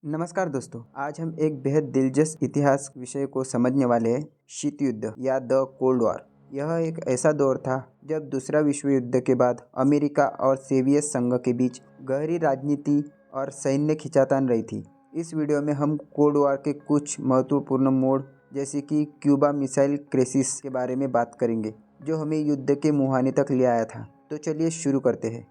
नमस्कार दोस्तों, आज हम एक बेहद दिलचस्प इतिहास विषय को समझने वाले हैं। शीत युद्ध या द कोल्ड वॉर। यह एक ऐसा दौर था जब दूसरा विश्व युद्ध के बाद अमेरिका और सोवियत संघ के बीच गहरी राजनीति और सैन्य खींचातान रही थी। इस वीडियो में हम कोल्ड वॉर के कुछ महत्वपूर्ण मोड़ जैसे कि क्यूबा मिसाइल क्राइसिस के बारे में बात करेंगे, जो हमें युद्ध के मुहाने तक ले आया था। तो चलिए शुरू करते हैं।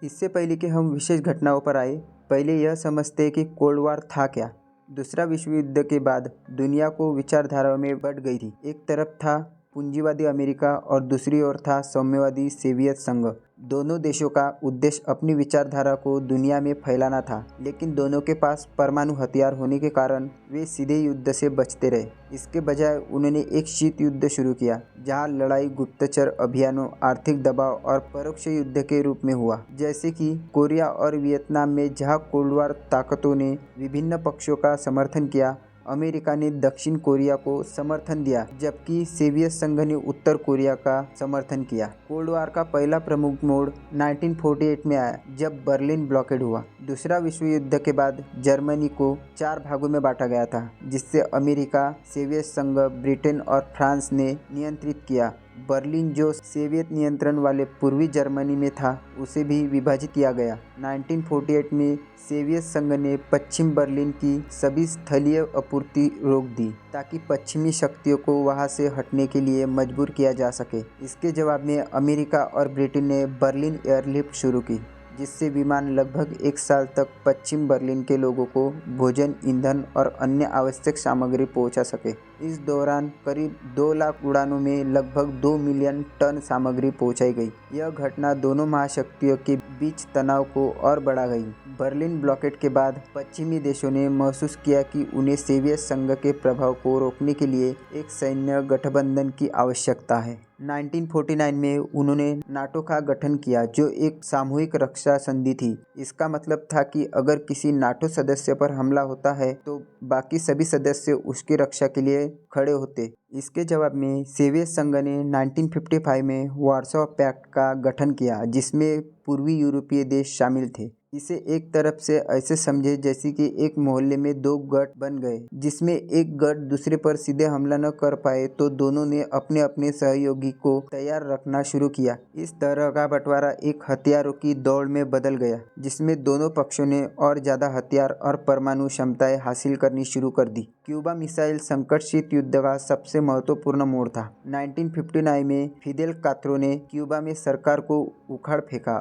इससे पहले कि हम विशेष घटनाओं पर आए, पहले यह समझते हैं कि कोल्ड वॉर था क्या। दूसरा विश्व युद्ध के बाद दुनिया को विचारधाराओं में बंट गई थी। एक तरफ था पूंजीवादी अमेरिका और दूसरी ओर था साम्यवादी सोवियत संघ। दोनों देशों का उद्देश्य अपनी विचारधारा को दुनिया में फैलाना था, लेकिन दोनों के पास परमाणु हथियार होने के कारण वे सीधे युद्ध से बचते रहे। इसके बजाय उन्होंने एक शीत युद्ध शुरू किया, जहां लड़ाई गुप्तचर अभियानों, आर्थिक दबाव और परोक्ष युद्ध के रूप में हुआ, जैसे कि कोरिया और वियतनाम में, जहां कोल्ड वॉर ताकतों ने विभिन्न पक्षों का समर्थन किया। अमेरिका ने दक्षिण कोरिया को समर्थन दिया, जबकि सोवियत संघ ने उत्तर कोरिया का समर्थन किया। कोल्ड वॉर का पहला प्रमुख मोड़ 1948 में आया, जब बर्लिन ब्लॉकेड हुआ। दूसरा विश्व युद्ध के बाद जर्मनी को 4 भागों में बांटा गया था, जिससे अमेरिका, सोवियत संघ, ब्रिटेन और फ्रांस ने नियंत्रित किया। बर्लिन, जो सोवियत नियंत्रण वाले पूर्वी जर्मनी में था, उसे भी विभाजित किया गया। 1948 में सोवियत संघ ने पश्चिम बर्लिन की सभी स्थलीय आपूर्ति रोक दी, ताकि पश्चिमी शक्तियों को वहां से हटने के लिए मजबूर किया जा सके। इसके जवाब में अमेरिका और ब्रिटेन ने बर्लिन एयरलिफ्ट शुरू की, जिससे विमान लगभग 1 साल तक पश्चिम बर्लिन के लोगों को भोजन, ईंधन और अन्य आवश्यक सामग्री पहुंचा सके। इस दौरान करीब 2 लाख उड़ानों में लगभग 2 मिलियन टन सामग्री पहुंचाई गई। यह घटना दोनों महाशक्तियों के बीच तनाव को और बढ़ा गई। बर्लिन ब्लॉकेड के बाद पश्चिमी देशों ने महसूस किया कि उन्हें सोवियत संघ के प्रभाव को रोकने के लिए एक सैन्य गठबंधन की आवश्यकता है। 1949 में उन्होंने नाटो का गठन किया, जो एक सामूहिक रक्षा संधि थी। इसका मतलब था कि अगर किसी नाटो सदस्य पर हमला होता है, तो बाकी सभी सदस्य उसकी रक्षा के लिए खड़े होते। इसके जवाब में सोवियत संघ ने 1955 में वार्सो पैक्ट का गठन किया, जिसमें पूर्वी यूरोपीय देश शामिल थे। इसे एक तरफ से ऐसे समझे जैसे कि एक मोहल्ले में 2 गठ बन गए, जिसमें एक गठ दूसरे पर सीधे हमला न कर पाए तो दोनों ने अपने अपने सहयोगी को तैयार रखना शुरू किया। इस तरह का बंटवारा एक हथियारों की दौड़ में बदल गया, जिसमें दोनों पक्षों ने और ज्यादा हथियार और परमाणु क्षमताएं हासिल करनी शुरू कर दी। क्यूबा मिसाइल संकट शीत युद्ध का सबसे महत्वपूर्ण मोड़ था। 1959 में फिदेल कास्त्रो ने क्यूबा में सरकार को उखाड़ फेंका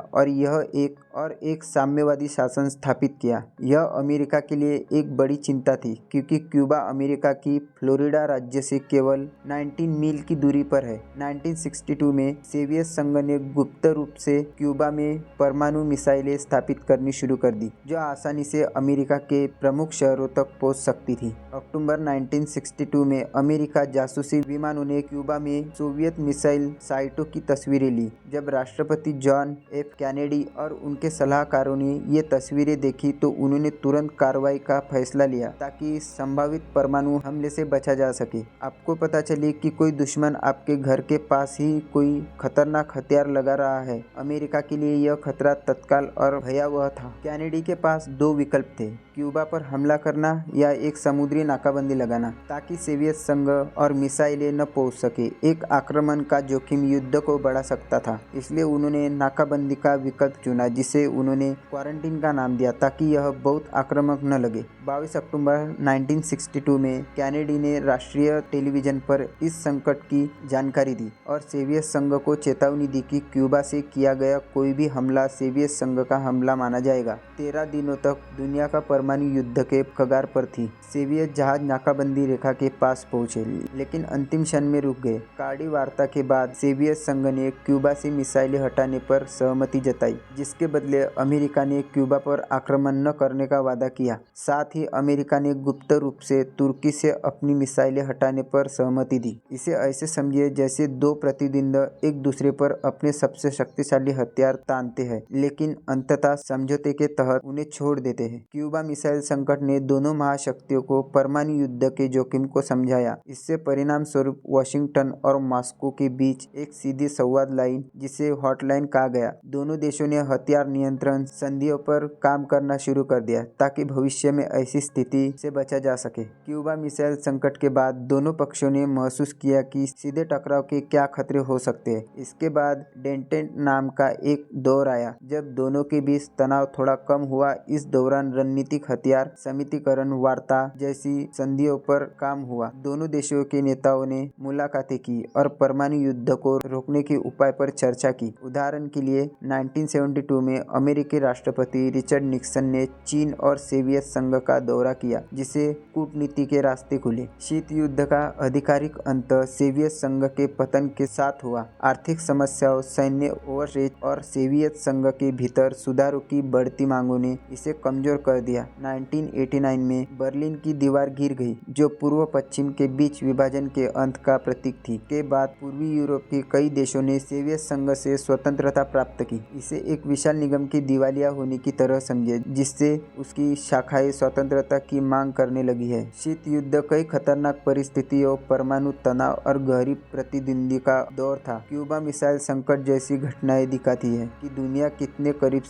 और एक साम्यवादी शासन स्थापित किया। यह अमेरिका के लिए एक बड़ी चिंता थी, क्योंकि क्यूबा अमेरिका की फ्लोरिडा राज्य से केवल 19 मील की दूरी पर है। 1962 में सोवियत संघ ने गुप्त रूप से क्यूबा में परमाणु मिसाइलें स्थापित करनी शुरू कर दी, जो आसानी से अमेरिका के प्रमुख शहरों तक पहुंच सकती थी। अक्टूबर 1962 में अमेरिका जासूसी विमानों ने क्यूबा में सोवियत मिसाइल साइटों की तस्वीरें ली। जब राष्ट्रपति जॉन एफ कैनेडी और उनके सलाहकारों ने ये तस्वीरें देखी, तो उन्होंने तुरंत कार्रवाई का फैसला लिया, ताकि संभावित परमाणु हमले से बचा जा सके। आपको पता चले कि कोई दुश्मन आपके घर के पास ही कोई खतरनाक हथियार लगा रहा है। अमेरिका के लिए यह खतरा तत्काल और भयावह था। कैनेडी के पास 2 विकल्प थे, क्यूबा पर हमला करना या एक समुद्री नाकाबंदी लगाना, ताकि सोवियत संघ और मिसाइलें न पहुंच सके। एक आक्रमण का जोखिम युद्ध को बढ़ा सकता था, इसलिए उन्होंने नाकाबंदी का विकल्प चुना, जिसे उन्होंने क्वारंटीन का नाम दिया, ताकि यह बहुत आक्रामक न लगे। 22 अक्टूबर 1962 में कैनेडी ने राष्ट्रीय टेलीविजन पर इस संकट की जानकारी दी और सोवियत संघ को चेतावनी दी कि क्यूबा से किया गया कोई भी हमला सोवियत संघ का हमला माना जाएगा। 13 दिनों तक दुनिया का परमाणु युद्ध के कगार पर थी। सोवियत जहाज नाकाबंदी रेखा के पास पहुंचे, लेकिन अंतिम क्षण में रुक गए। कार्डी वार्ता के बाद सोवियत संघ ने क्यूबा से मिसाइलें हटाने पर सहमति जताई, जिसके बदले अमेरिका ने क्यूबा पर आक्रमण न करने का वादा किया। साथ ही अमेरिका ने गुप्त रूप से तुर्की से अपनी मिसाइलें हटाने पर सहमति दी। इसे ऐसे समझिए जैसे 2 प्रतिद्वंद एक दूसरे पर अपने सबसे शक्तिशाली हथियार तानते हैं, लेकिन अंततः समझौते के तहत उन्हें छोड़ देते हैं। क्यूबा मिसाइल संकट ने दोनों महाशक्तियों को परमाणु युद्ध के जोखिम को समझाया। इससे परिणाम स्वरूप वाशिंगटन और मॉस्को के बीच एक सीधी संवाद लाइन, जिसे हॉटलाइन कहा गया, दोनों देशों ने हथियार नियंत्रण संधियों पर काम करना शुरू कर दिया ताकि भविष्य में ऐसी स्थिति से बचा जा सके। क्यूबा मिसाइल संकट के बाद दोनों पक्षों ने महसूस किया कि सीधे टकराव के क्या खतरे हो सकते हैं। इसके बाद डेंटेंट नाम का एक दौर आया जब दोनों के बीच तनाव थोड़ा कम हुआ। इस दौरान रणनीतिक हथियार समितिकरण वार्ता जैसी संधियों पर काम हुआ। दोनों देशों के नेताओं ने मुलाकातें की और परमाणु युद्ध को रोकने के उपाय पर चर्चा की। उदाहरण के लिए 1972 में अमेरिकी राष्ट्रपति रिचर्ड निक्सन ने चीन और सोवियत संघ का दौरा किया, जिसे कूटनीति के रास्ते खुले। शीत युद्ध का आधिकारिक अंत सोवियत संघ के पतन के साथ हुआ। आर्थिक समस्याओं, सैन्य ओवरस्टेज और सोवियत संघ के भीतर सुधारों की बढ़ती मांगों ने इसे कमजोर कर दिया। 1989 में बर्लिन की दीवार गिर गई, जो पूर्व पश्चिम के बीच विभाजन के अंत का प्रतीक थी। के बाद पूर्वी यूरोप के कई देशों ने सोवियत संघ से स्वतंत्रता प्राप्त की। इसे एक विशाल निगम की दिवालिया होने की तरह समझे, जिससे उसकी शाखाएं स्वतंत्रता की मांग करने लगी है। शीत युद्ध कई खतरनाक परिस्थितियों, परमाणु तनाव और गहरी प्रतिद्वंदी का दौर था। क्यूबा मिसाइल संकट जैसी घटनाएं दिखाती है कि दुनिया कितने करीब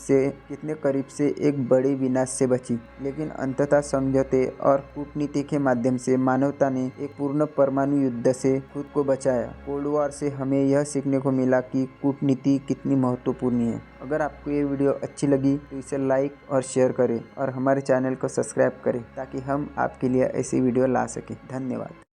से एक बड़े विनाश से बची, लेकिन अंततः समझौते और कूटनीति के माध्यम से मानवता ने एक पूर्ण परमाणु युद्ध से खुद को बचाया। कोल्ड वॉर से हमें यह सीखने को मिला कि कूटनीति कितनी महत्वपूर्ण है। अगर आपको ये वीडियो अच्छी लगी तो इसे लाइक और शेयर करें और हमारे चैनल को सब्सक्राइब करें ताकि हम आपके लिए ऐसी वीडियो ला सकें। धन्यवाद।